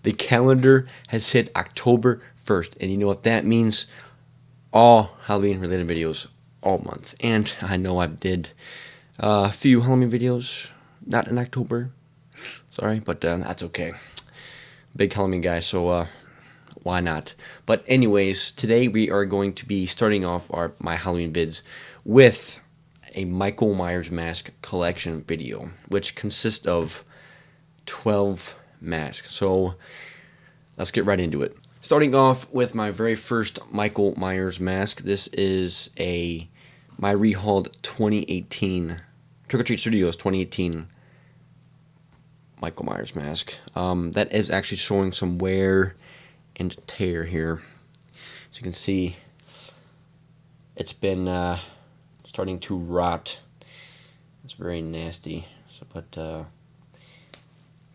The calendar has hit October 1st, and you know what that means? All Halloween related videos all month. And I know I did a few Halloween videos, not in October, sorry, but that's okay. Big Halloween guy, so why not? But anyways, today we are going to be starting off my Halloween vids with a Michael Myers mask collection video, which consists of 12 masks. So let's get right into it. Starting off with my very first Michael Myers mask. This is my rehauled 2018 Trick or Treat Studios 2018 Michael Myers mask. That is actually showing some wear and tear here. As you can see, it's been starting to rot. It's very nasty. So, but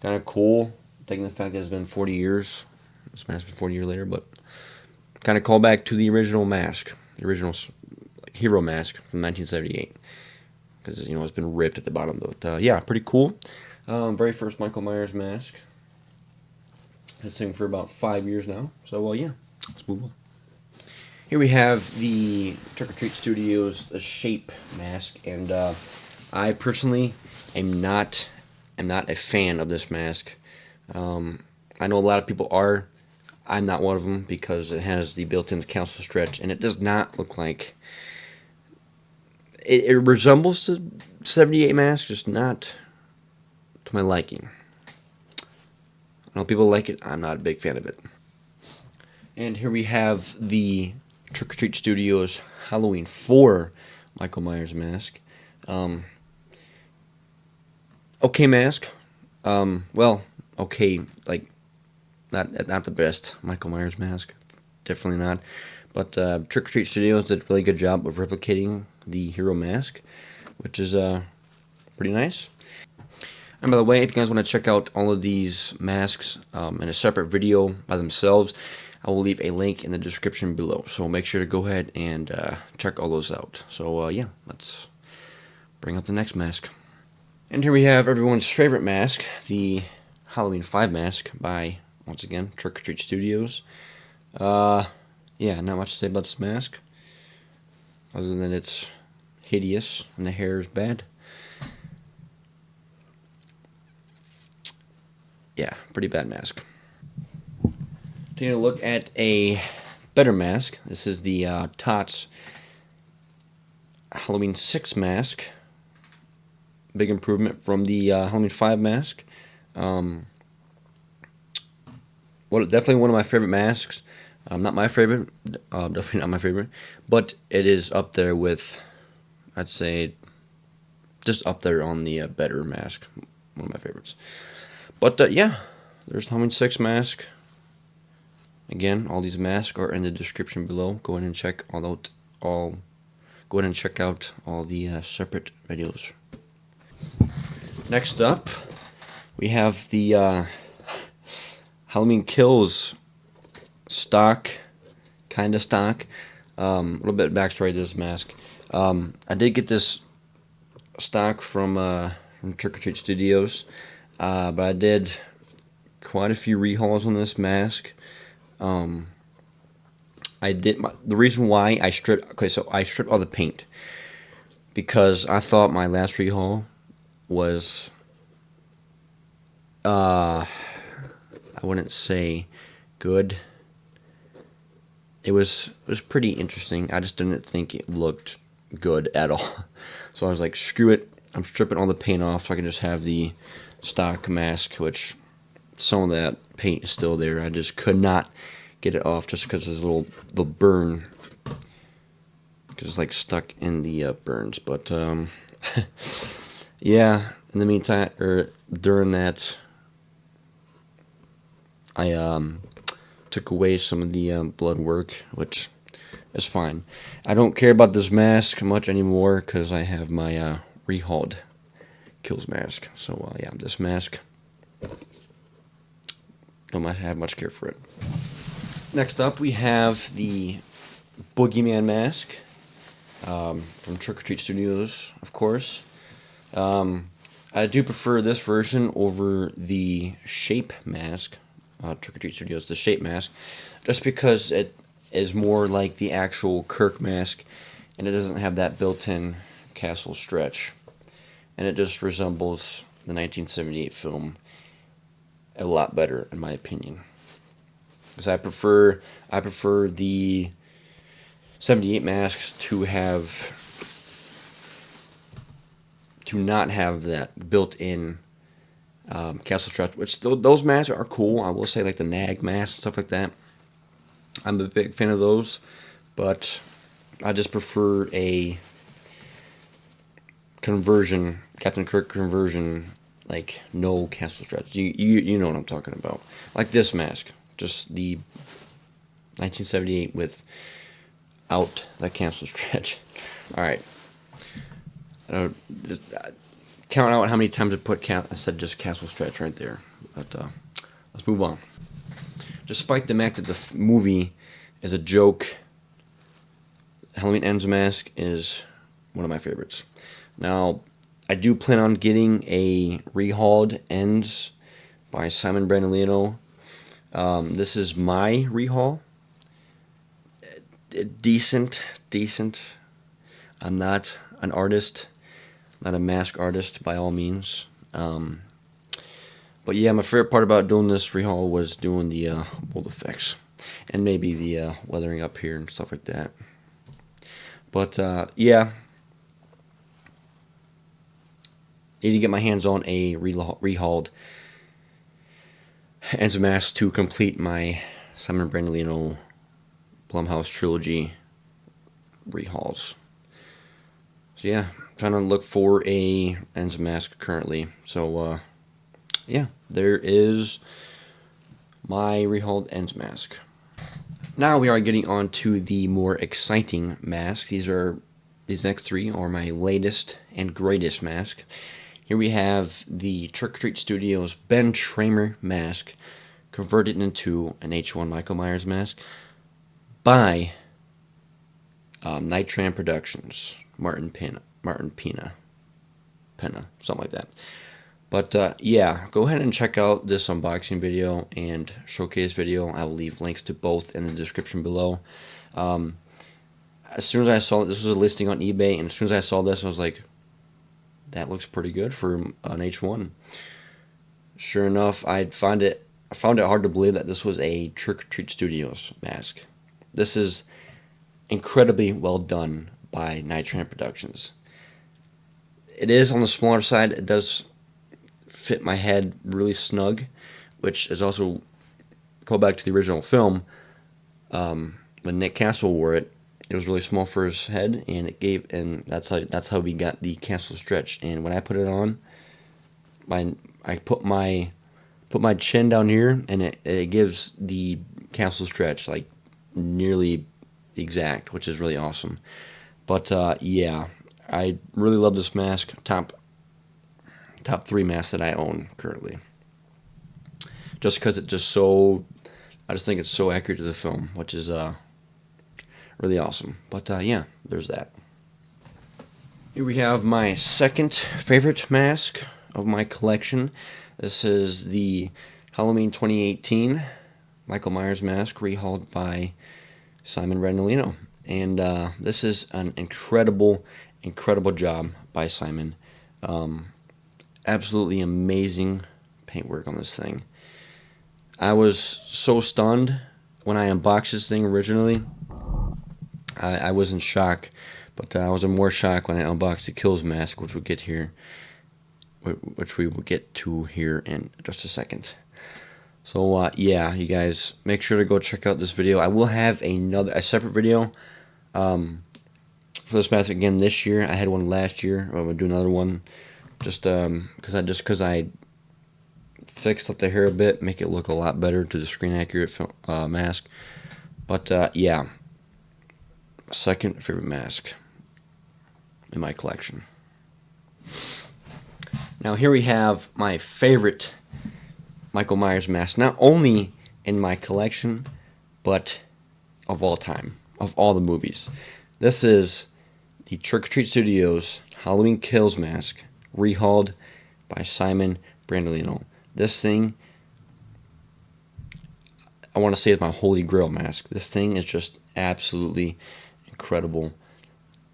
kind of cool, taking the fact that it's been 40 years. This mask is 40 years later, but kind of call back to the original mask, the original hero mask from 1978, because it's been ripped at the bottom. But yeah, pretty cool. Very first Michael Myers mask. This thing for about 5 years now. So yeah, let's move on. Here we have the Trick or Treat Studios the Shape mask, and I personally am not a fan of this mask. I know a lot of people are. I'm not one of them because it has the built-in council stretch, and it does not look like it resembles the 78 mask, just not to my liking. I know people like it. I'm not a big fan of it. And here we have the Trick or Treat Studios Halloween 4 Michael Myers mask. Okay mask. Well, okay, like not the best Michael Myers mask. Definitely not. But Trick or Treat Studios did a really good job of replicating the hero mask, which is pretty nice. And by the way, if you guys want to check out all of these masks in a separate video by themselves, I will leave a link in the description below. So make sure to go ahead and check all those out. So yeah, let's bring out the next mask. And here we have everyone's favorite mask, the Halloween 5 mask by, once again, Trick or Treat Studios. Yeah, not much to say about this mask, other than it's hideous and the hair is bad. Yeah, pretty bad mask. Taking a look at a better mask. This is the Tots Halloween 6 mask. Big improvement from the Halloween 5 mask. Well, definitely one of my favorite masks. Not my favorite, definitely not my favorite, but it is up there with, I'd say, just up there on the better mask. One of my favorites. But yeah, there's Halloween 6 mask. Again, all these masks are in the description below. Go ahead and check Go ahead and check out all the separate videos. Next up, we have the Halloween Kills stock, kind of stock. A little bit of backstory to this mask. I did get this stock from Trick or Treat Studios, but I did quite a few rehauls on this mask. The reason why I stripped all the paint because I thought my last rehaul was I wouldn't say good. It was pretty interesting. I just didn't think it looked good at all. So I was like, screw it. I'm stripping all the paint off so I can just have the stock mask, which some of that paint is still there. I just could not get it off just because there's a little burn. Because it's like stuck in the burns. But yeah, in the meantime, or during that, I took away some of the blood work, which is fine. I don't care about this mask much anymore because I have my rehauled Kills mask. So yeah, this mask, don't have much care for it. Next up, we have the Boogeyman mask from Trick or Treat Studios, of course. I do prefer this version over the Shape mask Trick or Treat Studios, the shape mask, just because it is more like the actual Kirk mask, and it doesn't have that built-in castle stretch, and it just resembles the 1978 film a lot better, in my opinion. Because I prefer the 78 masks to not have that built-in castle stretch, which those masks are cool. I will say, like the Nag mask and stuff like that. I'm a big fan of those, but I just prefer a conversion, Captain Kirk conversion, like no castle stretch. You know what I'm talking about. Like this mask, just the 1978 without that castle stretch. All right. Just count out how many times I said just castle stretch right there. But let's move on. Despite the fact that the movie is a joke, Halloween Ends mask is one of my favorites. Now, I do plan on getting a rehauled Ends by Simon Brandolino. This is my rehaul. Decent. I'm not an artist, not a mask artist by all means. But yeah, my favorite part about doing this rehaul was doing the mold effects and maybe the weathering up here and stuff like that. But yeah, need to get my hands on a rehauled Enzo mask to complete my Simon Brandolino Blumhouse trilogy rehauls. So yeah, trying to look for a Enzo mask currently. So yeah, there is my rehauled Ends mask. Now we are getting on to the more exciting masks. These next three are my latest and greatest mask. Here we have the Trick or Treat Studios Ben Tramer mask converted into an H1 Michael Myers mask by Night Tram Productions, Martin Pena, something like that. But yeah, go ahead and check out this unboxing video and showcase video. I will leave links to both in the description below. As soon as I saw this was a listing on eBay, and as soon as I saw this, I was like, that looks pretty good for an H1. Sure enough, I found it hard to believe that this was a Trick or Treat Studios mask. This is incredibly well done by Night Tram Productions. It is on the smaller side. It does fit my head really snug, which is also go back to the original film. When Nick Castle wore it, it was really small for his head, and that's how we got the Castle stretch. And when I put it on, I put my chin down here, and it gives the Castle stretch like nearly exact, which is really awesome. But yeah, I really love this mask. Top 3 masks that I own currently. Just because I just think it's so accurate to the film, which is really awesome. But yeah, there's that. Here we have my second favorite mask of my collection. This is the Halloween 2018 Michael Myers mask rehauled by Simon Brandolino. And this is an incredible job by Simon. Absolutely amazing paintwork on this thing. I was so stunned when I unboxed this thing originally. I was in shock, but I was in more shock when I unboxed the Kills mask, which we will get to here in just a second. So yeah, you guys, make sure to go check out this video. I will have a separate video for this mask again this year. I had one last year. I'm gonna do another one. Just because I fixed up the hair a bit, make it look a lot better to the screen accurate mask. But yeah, second favorite mask in my collection. Now here we have my favorite Michael Myers mask, not only in my collection, but of all time, of all the movies. This is the Trick or Treat Studios Halloween Kills mask, rehauled by Simon Brandolino. This thing, I want to say is my holy grail mask. This thing is just absolutely incredible.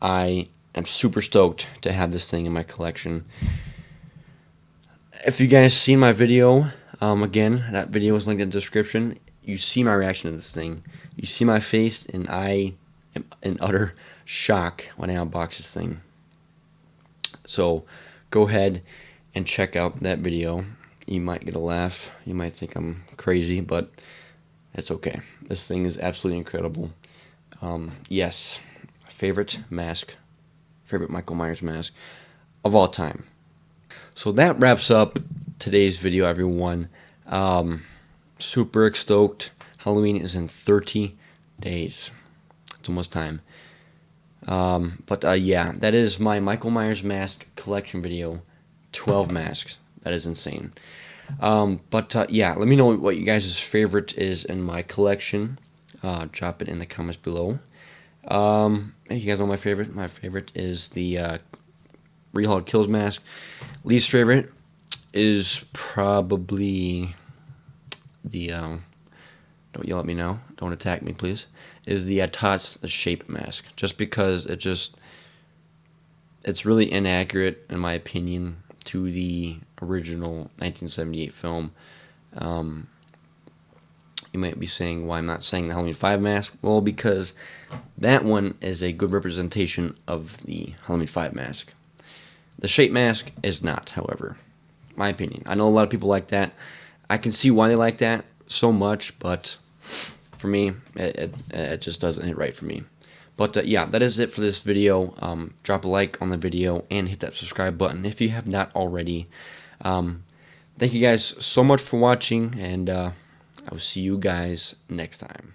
I am super stoked to have this thing in my collection. If you guys seen my video, again, that video is linked in the description. You see my reaction to this thing. You see my face, and I am in utter shock when I unbox this thing. So go ahead and check out that video. You might get a laugh. You might think I'm crazy, but it's okay. This thing is absolutely incredible. Yes, favorite Michael Myers mask of all time. So that wraps up today's video, everyone. Super stoked. Halloween is in 30 days. It's almost time. But yeah, that is my Michael Myers mask collection video. 12 masks. That is insane. But yeah, let me know what you guys' favorite is in my collection. Drop it in the comments below. You guys know my favorite? My favorite is the Real Kills mask. Least favorite is probably the don't yell at me now. Don't attack me, please. Is the Tots the Shape mask? Just because it's really inaccurate in my opinion to the original 1978 film. You might be saying why I'm not saying the Halloween 5 mask. Well, because that one is a good representation of the Halloween 5 mask. The Shape mask is not, however. My opinion. I know a lot of people like that. I can see why they like that so much, but for me, it just doesn't hit right for me. But yeah, that is it for this video. Drop a like on the video and hit that subscribe button if you have not already. Thank you guys so much for watching, and I will see you guys next time.